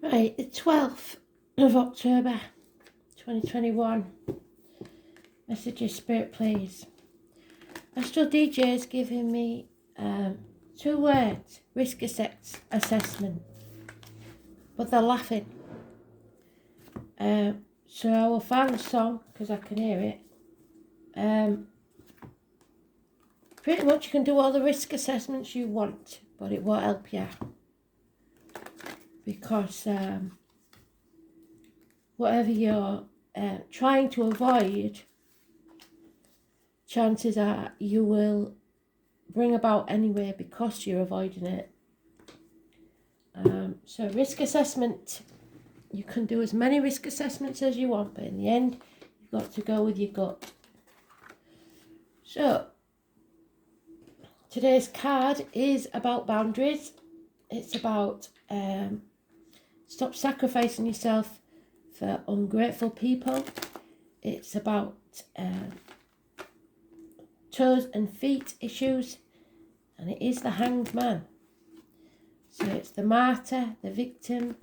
Right, the 12th of October 2021. Messages, Spirit, please. Astral DJ is giving me 2 words: risk assessment. But they're laughing. So I will find the song because I can hear it. Pretty much you can do all the risk assessments you want, but it won't help you. Because whatever you're trying to avoid, chances are you will bring about anyway because you're avoiding it. So risk assessment, you can do as many risk assessments as you want, but in the end, you've got to go with your gut. So today's card is about boundaries. It's about stop sacrificing yourself for ungrateful people. It's about toes and feet issues, and it is the Hanged Man. So it's the martyr, the victim,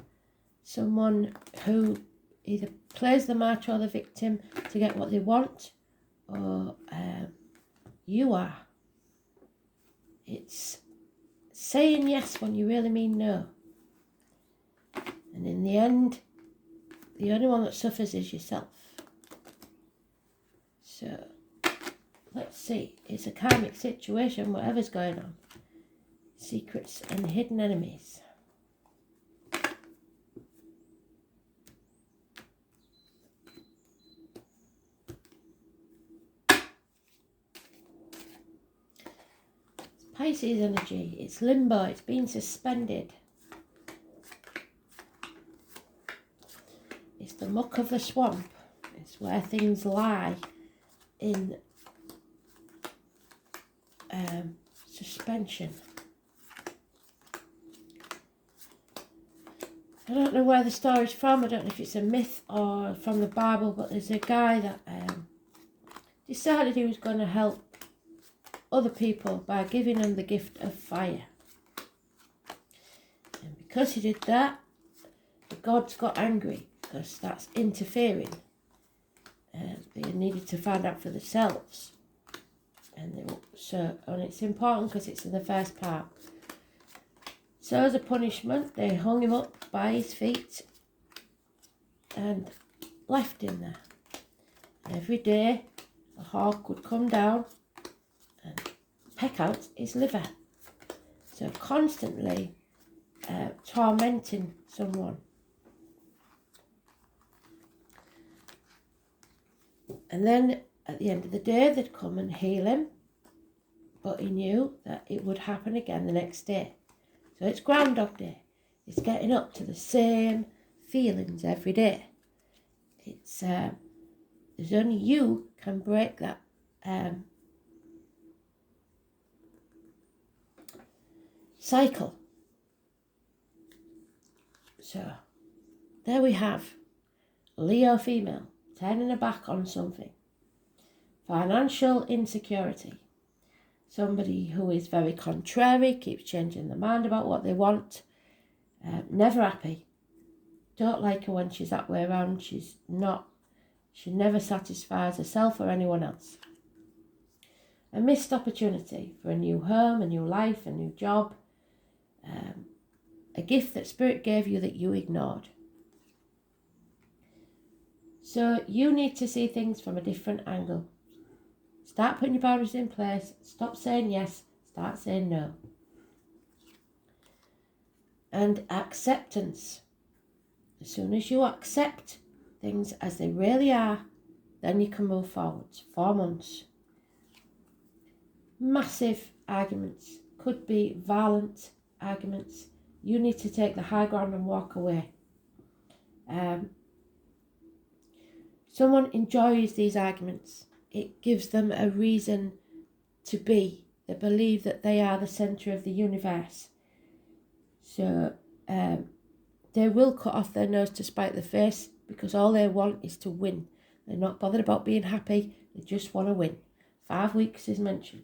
someone who either plays the martyr or the victim to get what they want, or you are. It's saying yes when you really mean no. And in the end, the only one that suffers is yourself. So, let's see. It's a karmic situation, whatever's going on. Secrets and hidden enemies. It's Pisces energy. It's limbo. It's been suspended. It's the muck of the swamp. It's where things lie in suspension. I don't know where the story's from. I don't know if it's a myth or from the Bible, but there's a guy that decided he was going to help other people by giving them the gift of fire. And because he did that, the gods got angry because that's interfering. They needed to find out for themselves. And it's important because it's in the first part. So as a punishment, they hung him up by his feet and left him there. Every day, a hawk would come down and peck out his liver. So constantly tormenting someone. And then at the end of the day, they'd come and heal him. But he knew that it would happen again the next day. So it's Groundhog Day. It's getting up to the same feelings every day. It's there's only you can break that cycle. So there we have Leo female turning her back on something. Financial insecurity. Somebody who is very contrary, keeps changing their mind about what they want, never happy. Don't like her when she's that way around. She never satisfies herself or anyone else. A missed opportunity for a new home, a new life, a new job, a gift that Spirit gave you that you ignored. So you need to see things from a different angle. Start putting your boundaries in place. Stop saying yes. Start saying no. And acceptance. As soon as you accept things as they really are, then you can move forwards. 4 months. Massive arguments. Could be violent arguments. You need to take the high ground and walk away. Someone enjoys these arguments. It gives them a reason to be. They believe that they are the centre of the universe. So they will cut off their nose to spite their face because all they want is to win. They're not bothered about being happy. They just want to win. 5 weeks is mentioned.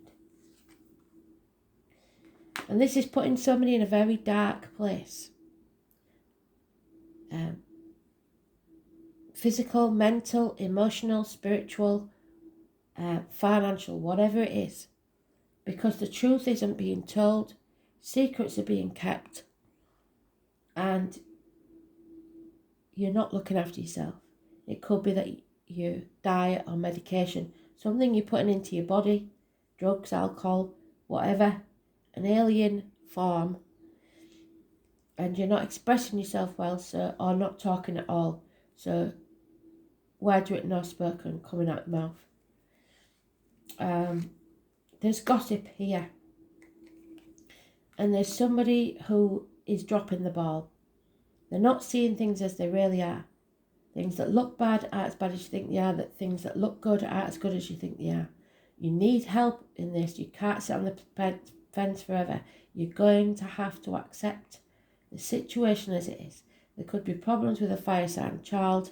And this is putting somebody in a very dark place. physical, mental, emotional, spiritual, financial, whatever it is, because the truth isn't being told, secrets are being kept, and you're not looking after yourself. It could be that your diet or medication, something you're putting into your body, drugs, alcohol, whatever, an alien form, and you're not expressing yourself well, so, or not talking at all. So words written or spoken coming out your mouth. There's gossip here, and there's somebody who is dropping the ball. They're not seeing things as they really are. Things that look bad are as bad as you think they are. That things that look good are as good as you think they are. You need help in this. You can't sit on the fence forever. You're going to have to accept the situation as it is. There could be problems with a fire sign child.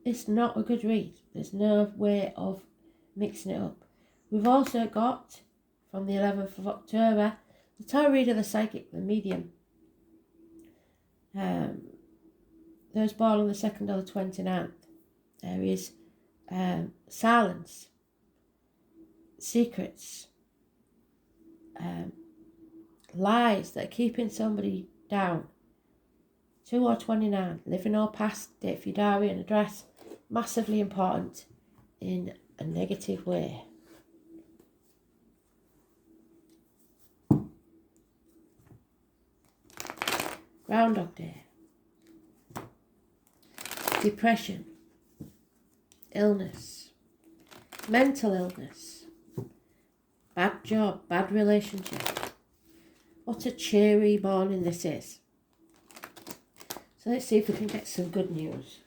It's not a good read. There's no way of mixing it up. We've also got, from the 11th of October, the tarot reader, the psychic, the medium. Those born on the 2nd or the 29th. There is silence, secrets, lies that are keeping somebody down. 2 or 29, living or past, date for your diary and address, massively important in a negative way. Groundhog Day. Depression, illness, mental illness, bad job, bad relationship. What a cheery morning this is. So let's see if we can get some good news.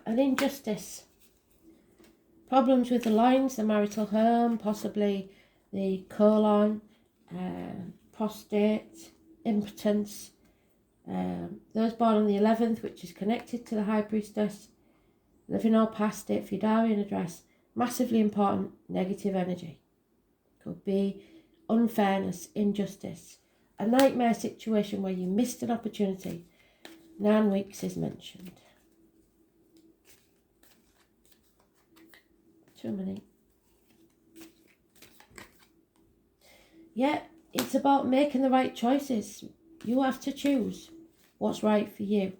An injustice. Problems with the lines, the marital home, possibly the colon, prostate, impotence. Those born on the 11th, which is connected to the High Priestess, living or past it, for your diary and address, massively important negative energy. Could be unfairness, injustice, a nightmare situation where you missed an opportunity. 9 weeks is mentioned. Too many. Yeah, it's about making the right choices. You have to choose what's right for you.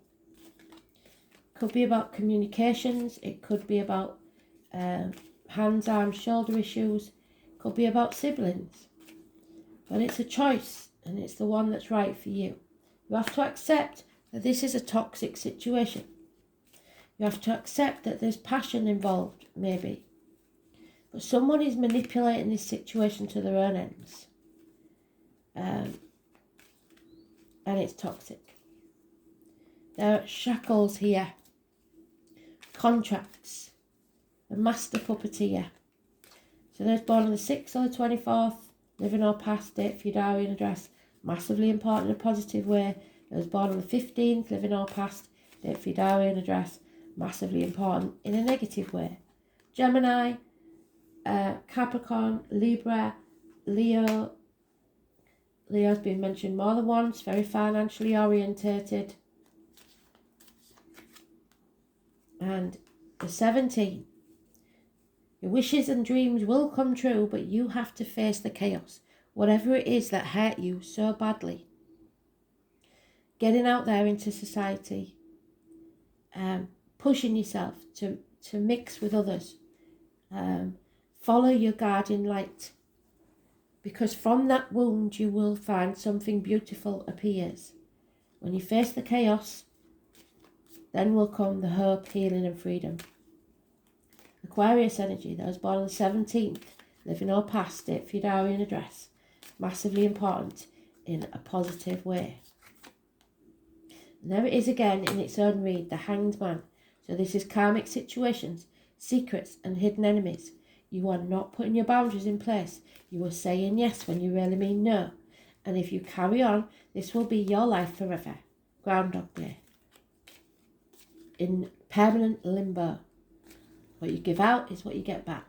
Could be about communications. It could be about hands, arms, shoulder issues. Could be about siblings. But it's a choice, and it's the one that's right for you. You have to accept that this is a toxic situation. You have to accept that there's passion involved, maybe. But someone is manipulating this situation to their own ends. And it's toxic. There are shackles here. Contracts. A master puppeteer. So those born on the 6th or the 24th, living or past, date for your diary and address, massively important in a positive way. Those born on the 15th, living or past, date for your diary and address, massively important in a negative way. Gemini, Capricorn, Libra, Leo. Leo's been mentioned more than once, very financially orientated. And the 17th. Your wishes and dreams will come true, but you have to face the chaos. Whatever it is that hurt you so badly. Getting out there into society. Pushing yourself to mix with others. Follow your guardian light, because from that wound you will find something beautiful appears. When you face the chaos, then will come the hope, healing and freedom. Aquarius energy, those born on the 17th, living or past it, for your diary and address, massively important in a positive way. And there it is again in its own read, the Hanged Man. So this is karmic situations, secrets and hidden enemies. You are not putting your boundaries in place. You are saying yes when you really mean no. And if you carry on, this will be your life forever. Groundhog Day. In permanent limbo. What you give out is what you get back.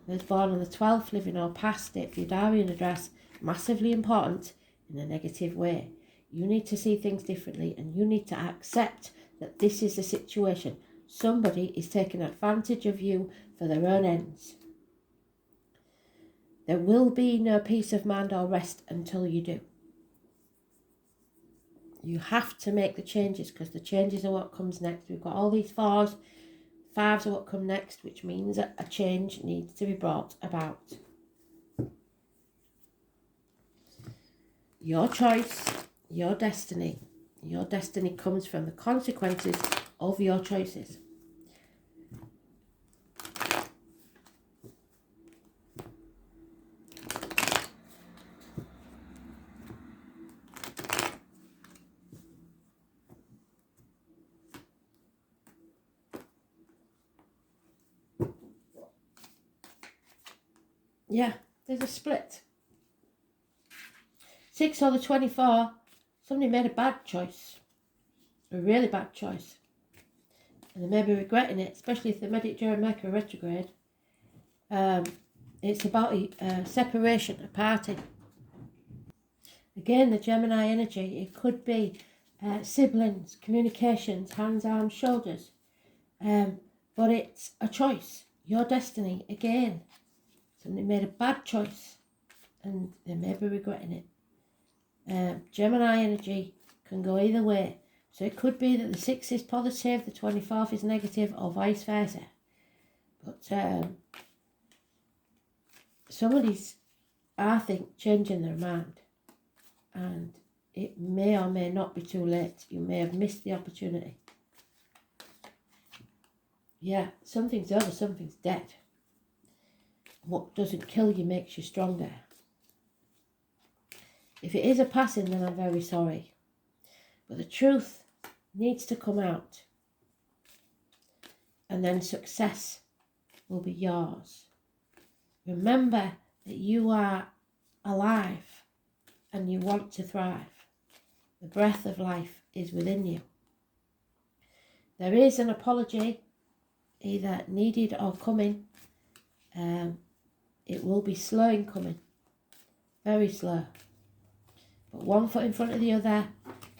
Those born on the 12th, living or past it for your diary and address, massively important in a negative way. You need to see things differently, and you need to accept that this is the situation. Somebody is taking advantage of you for their own ends. There will be no peace of mind or rest until you do. You have to make the changes, because the changes are what comes next. We've got all these fours. Fives are what come next, which means that a change needs to be brought about. Your choice, your destiny. Your destiny comes from the consequences of your choices. Yeah, there's a split. 6 or the 24, somebody made a bad choice. A really bad choice. And they may be regretting it, especially if they made it during Mercury retrograde. It's about separation, a parting. Again, the Gemini energy, it could be siblings, communications, hands, arms, shoulders. But it's a choice, your destiny. Again, somebody made a bad choice and they may be regretting it. Gemini energy can go either way. So it could be that the 6 is positive, the 24th is negative, or vice versa. But somebody's, I think, changing their mind. And it may or may not be too late. You may have missed the opportunity. Yeah, something's over, something's dead. What doesn't kill you makes you stronger. If it is a passing, then I'm very sorry. But the truth needs to come out. And then success will be yours. Remember that you are alive and you want to thrive. The breath of life is within you. There is an apology either needed or coming. It will be slow in coming. Very slow. But one foot in front of the other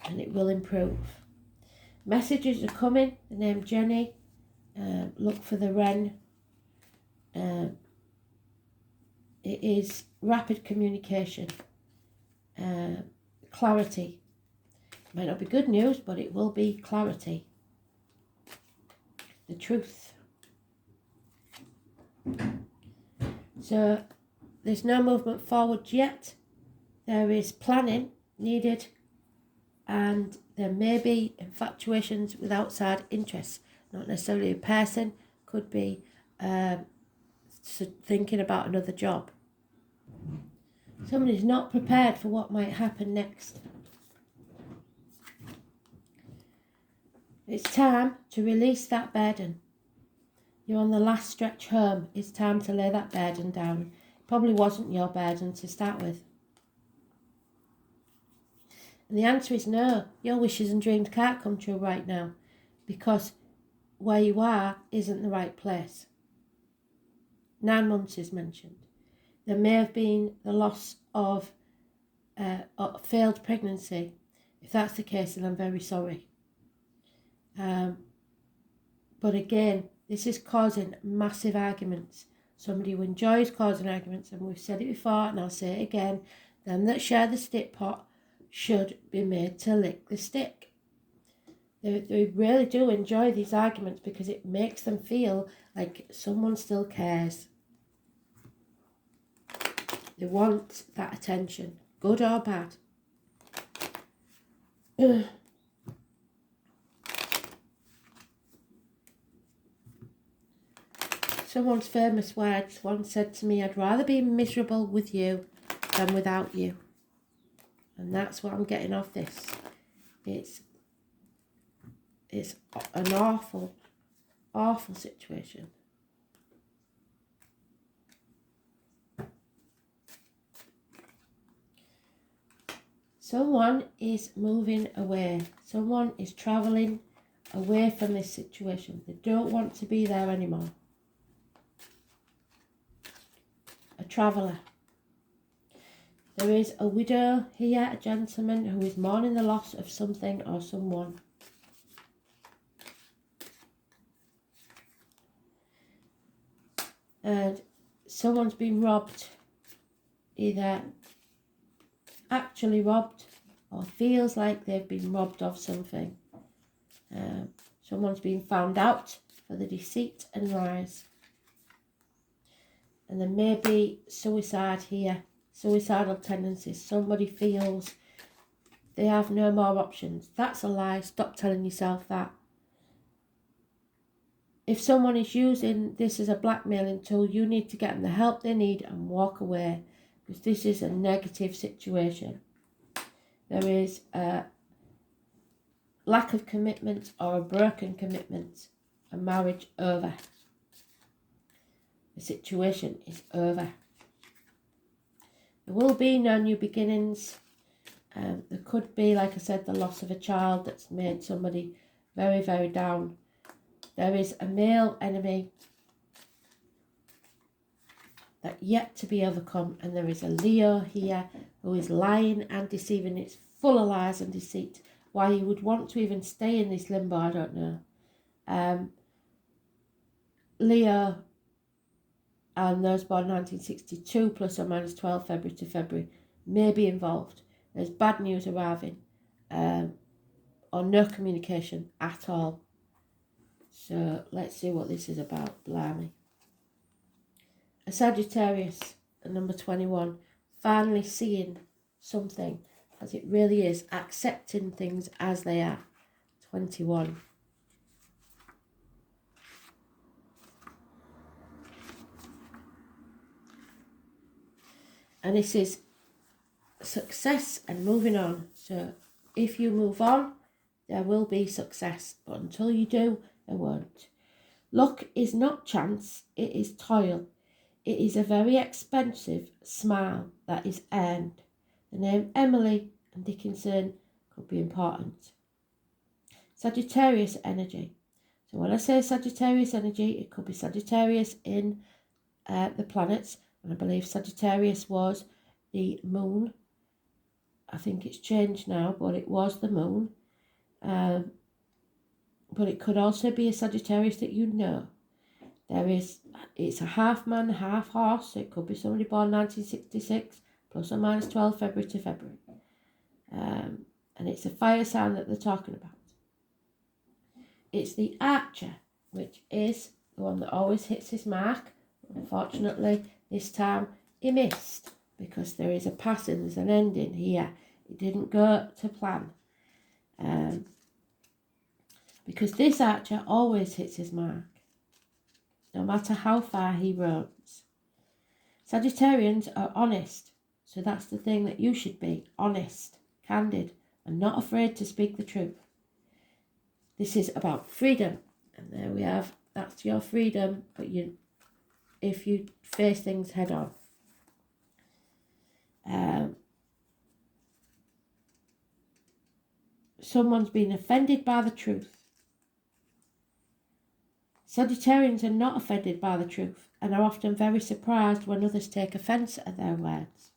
and it will improve. Messages are coming. The name Jenny. Look for the Wren. It is rapid communication. Clarity. It might not be good news, but it will be clarity. The truth. So there's no movement forward yet. There is planning needed, and there may be infatuations with outside interests. Not necessarily a person, could be thinking about another job. Somebody's not prepared for what might happen next. It's time to release that burden. You're on the last stretch home. It's time to lay that burden down. It probably wasn't your burden to start with. And the answer is no. Your wishes and dreams can't come true right now because where you are isn't the right place. 9 months is mentioned. There may have been the loss of a failed pregnancy. If that's the case, then I'm very sorry. But again, this is causing massive arguments. Somebody who enjoys causing arguments, and we've said it before and I'll say it again, them that share the stick pot should be made to lick the stick. They really do enjoy these arguments because it makes them feel like someone still cares. They want that attention, good or bad. Someone's famous words once said to me, I'd rather be miserable with you than without you. And that's what I'm getting off this. It's an awful, awful situation. Someone is moving away. Someone is travelling away from this situation. They don't want to be there anymore. A traveller. There is a widow here, a gentleman who is mourning the loss of something or someone. And someone's been robbed, either actually robbed or feels like they've been robbed of something. Someone's been found out for the deceit and lies. And there may be suicide here, suicidal tendencies. Somebody feels they have no more options. That's a lie. Stop telling yourself that. If someone is using this as a blackmailing tool, you need to get them the help they need and walk away, because this is a negative situation. There is a lack of commitment or a broken commitment, a marriage over. The situation is over. There will be no new beginnings. There could be, like I said, the loss of a child that's made somebody very, very down. There is a male enemy that yet to be overcome, and there is a Leo here who is lying and deceiving. It's full of lies and deceit. Why he would want to even stay in this limbo, I don't know. Leo and those born 1962 plus or minus 12 February to February may be involved. There's bad news arriving, or no communication at all. So let's see what this is about. Blimey. A Sagittarius, number 21, finally seeing something as it really is, accepting things as they are. 21. And this is success and moving on. So if you move on, there will be success. But until you do, there won't. Luck is not chance, it is toil. It is a very expensive smile that is earned. The name Emily and Dickinson could be important. Sagittarius energy. So when I say Sagittarius energy, it could be Sagittarius in the planets. And I believe Sagittarius was the moon. I think it's changed now, but it was the moon. But it could also be a Sagittarius that you know. It's a half man, half horse. So it could be somebody born 1966, plus or minus 12 February to February. And it's a fire sign that they're talking about. It's the Archer, which is the one that always hits his mark. Unfortunately, this time he missed, because there is a passing, there's an ending here. It didn't go to plan. Because this Archer always hits his mark, no matter how far he roams. Sagittarians are honest, so that's the thing that you should be, honest, candid, and not afraid to speak the truth. This is about freedom, and there we have, that's your freedom, but if you face things head on. Someone's been offended by the truth. Sagittarians are not offended by the truth and are often very surprised when others take offence at their words.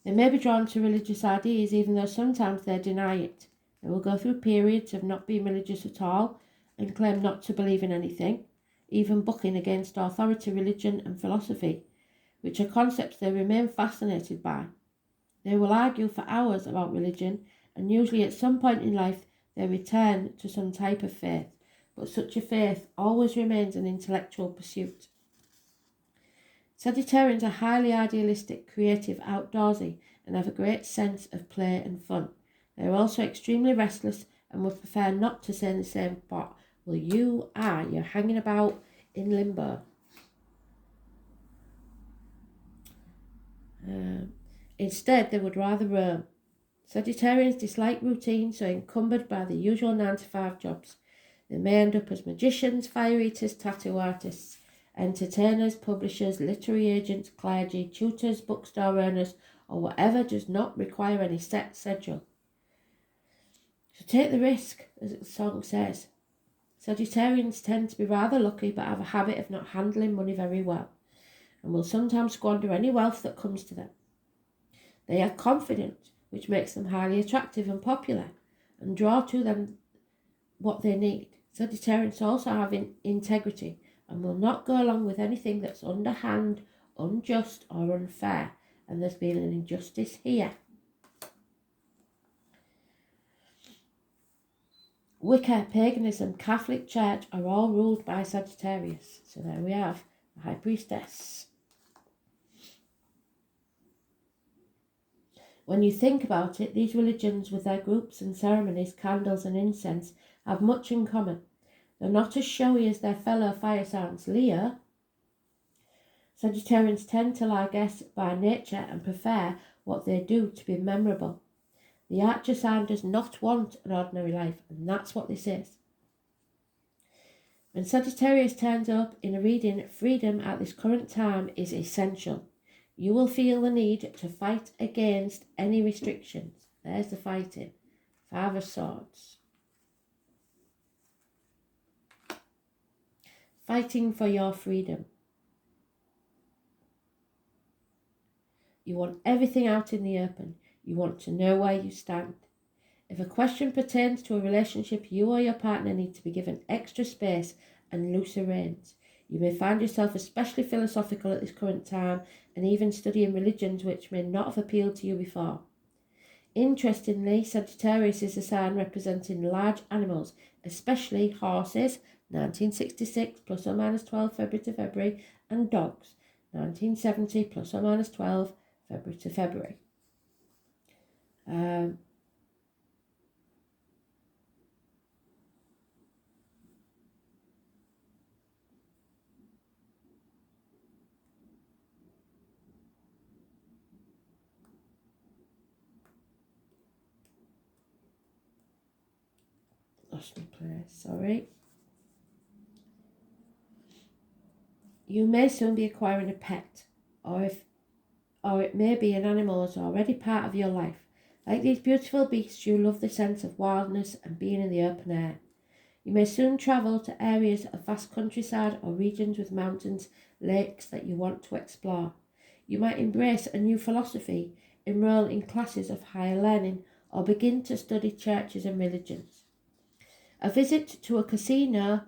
They may be drawn to religious ideas even though sometimes they deny it. They will go through periods of not being religious at all and claim not to believe in anything, even bucking against authority, religion and philosophy, which are concepts they remain fascinated by. They will argue for hours about religion, and usually at some point in life they return to some type of faith, but such a faith always remains an intellectual pursuit. Sagittarians are highly idealistic, creative, outdoorsy, and have a great sense of play and fun. They are also extremely restless and would prefer not to stay in the same spot. Well, you're hanging about in limbo. Instead, they would rather roam. Sagittarians dislike routine, so encumbered by the usual 9-to-5 jobs. They may end up as magicians, fire eaters, tattoo artists, entertainers, publishers, literary agents, clergy, tutors, bookstore owners, or whatever does not require any set schedule. So take the risk, as the song says. Sagittarians tend to be rather lucky but have a habit of not handling money very well and will sometimes squander any wealth that comes to them. They are confident, which makes them highly attractive and popular and draw to them what they need. Sagittarians also have integrity and will not go along with anything that's underhand, unjust or unfair, and there's been an injustice here. Wicca, paganism, Catholic Church are all ruled by Sagittarius. So there we have the High Priestess. When you think about it, these religions with their groups and ceremonies, candles and incense have much in common. They're not as showy as their fellow fire signs, Leo. Sagittarians tend to largesse by nature and prefer what they do to be memorable. The Archer sign does not want an ordinary life, and that's what this is. When Sagittarius turns up in a reading, freedom at this current time is essential. You will feel the need to fight against any restrictions. There's the fighting. Five of Swords. Fighting for your freedom. You want everything out in the open. You want to know where you stand. If a question pertains to a relationship, you or your partner need to be given extra space and looser reins. You may find yourself especially philosophical at this current time and even studying religions which may not have appealed to you before. Interestingly, Sagittarius is a sign representing large animals, especially horses, 1966 plus or minus 12 February to February, and dogs, 1970 plus or minus 12 February to February. Lost my place, sorry. You may soon be acquiring a pet, or it may be an animal that's already part of your life. Like these beautiful beasts, you love the sense of wildness and being in the open air. You may soon travel to areas of vast countryside or regions with mountains, lakes that you want to explore. You might embrace a new philosophy, enroll in classes of higher learning, or begin to study churches and religions. A visit to a casino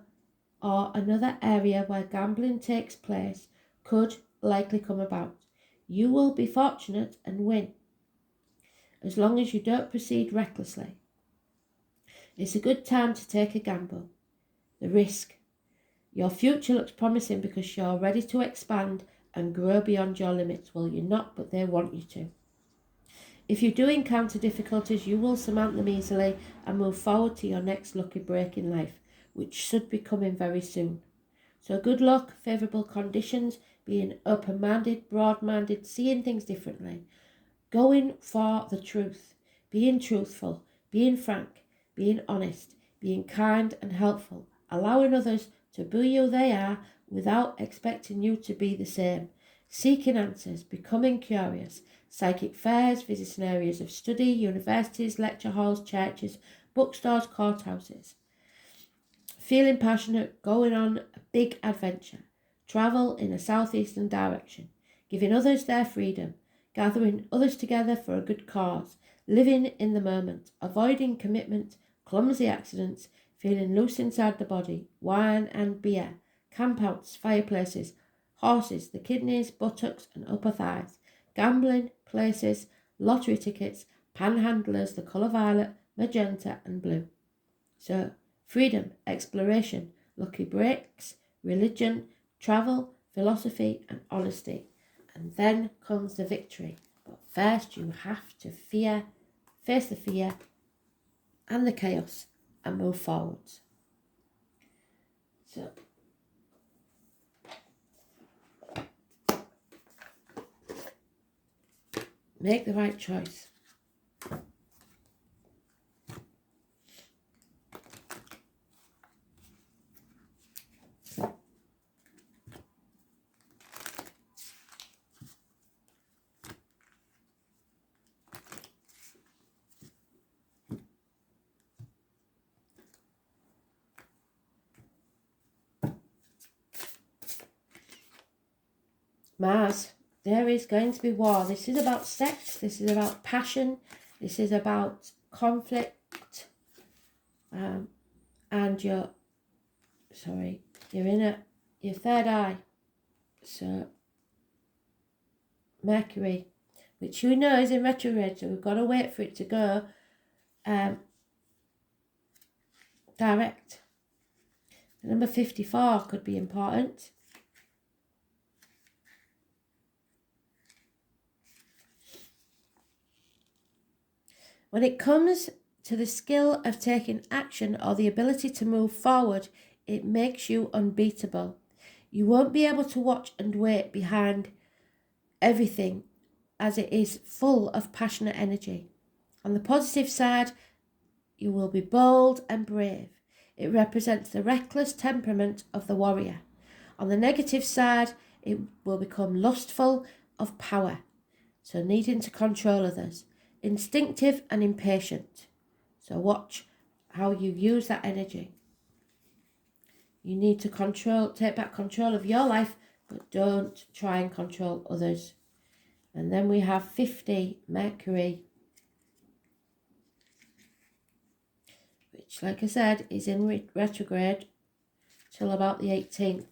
or another area where gambling takes place could likely come about. You will be fortunate and win, as long as you don't proceed recklessly. It's a good time to take a gamble. The risk. Your future looks promising because you're ready to expand and grow beyond your limits. Well, you're not, but they want you to. If you do encounter difficulties, you will surmount them easily and move forward to your next lucky break in life, which should be coming very soon. So good luck, favourable conditions, being open-minded, broad-minded, seeing things differently, going for the truth, being truthful, being frank, being honest, being kind and helpful, allowing others to be who they are without expecting you to be the same, seeking answers, becoming curious, psychic fairs, visiting areas of study, universities, lecture halls, churches, bookstores, courthouses. Feeling passionate, going on a big adventure, travel in a southeastern direction, giving others their freedom, gathering others together for a good cause, living in the moment, avoiding commitment, clumsy accidents, feeling loose inside the body, wine and beer, campouts, fireplaces, horses, the kidneys, buttocks and upper thighs, gambling, places, lottery tickets, panhandlers, the colour violet, magenta and blue. So, freedom, exploration, lucky breaks, religion, travel, philosophy and honesty. And then comes the victory. But first you have to face the fear and the chaos and move forwards. So, make the right choice. Mars, there is going to be war. This is about sex. This is about passion. This is about conflict. And your third eye. So Mercury, which you know is in retrograde, so we've got to wait for it to go direct. Number 54 could be important. When it comes to the skill of taking action or the ability to move forward, it makes you unbeatable. You won't be able to watch and wait behind everything, as it is full of passionate energy. On the positive side, you will be bold and brave. It represents the reckless temperament of the warrior. On the negative side, it will become lustful of power, so needing to control others, instinctive and impatient. So watch how you use that energy. You need to take back control of your life, but don't try and control others. And then we have 50, Mercury, which, like I said, is in retrograde till about the 18th.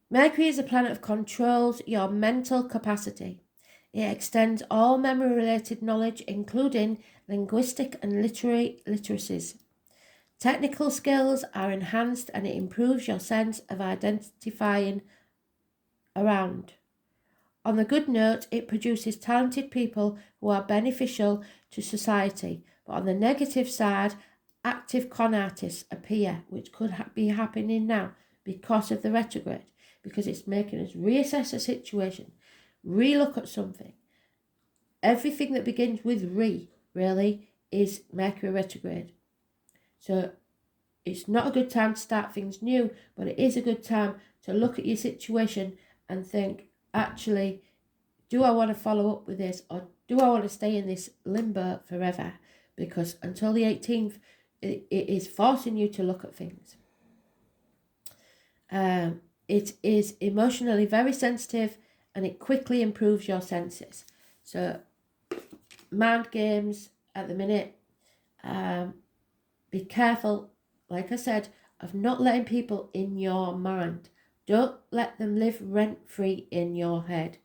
Mercury is a planet of controls your mental capacity. It extends all memory-related knowledge, including linguistic and literary literacies. Technical skills are enhanced and it improves your sense of identifying around. On the good note, it produces talented people who are beneficial to society. But on the negative side, active con artists appear, which could be happening now because of the retrograde, because it's making us reassess a situation, relook at something. Everything that begins with really, is Mercury retrograde. So it's not a good time to start things new, but it is a good time to look at your situation and think, actually, do I want to follow up with this, or do I want to stay in this limbo forever? Because until the 18th, it is forcing you to look at things. It is emotionally very sensitive and it quickly improves your senses. So mind games at the minute, be careful, like I said, of not letting people in your mind. Don't let them live rent-free in your head.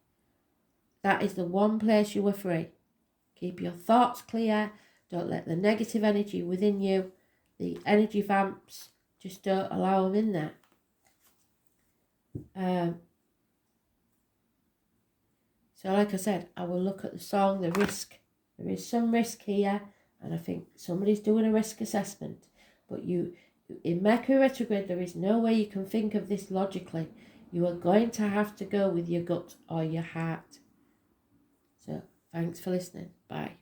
That is the one place you are free. Keep your thoughts clear. Don't let the negative energy within you, the energy vamps, just don't allow them in there. So like I said, I will look at the song, the risk. There is some risk here, and I think somebody's doing a risk assessment. But in Mercury retrograde, there is no way you can think of this logically. You are going to have to go with your gut or your heart. So thanks for listening. Bye.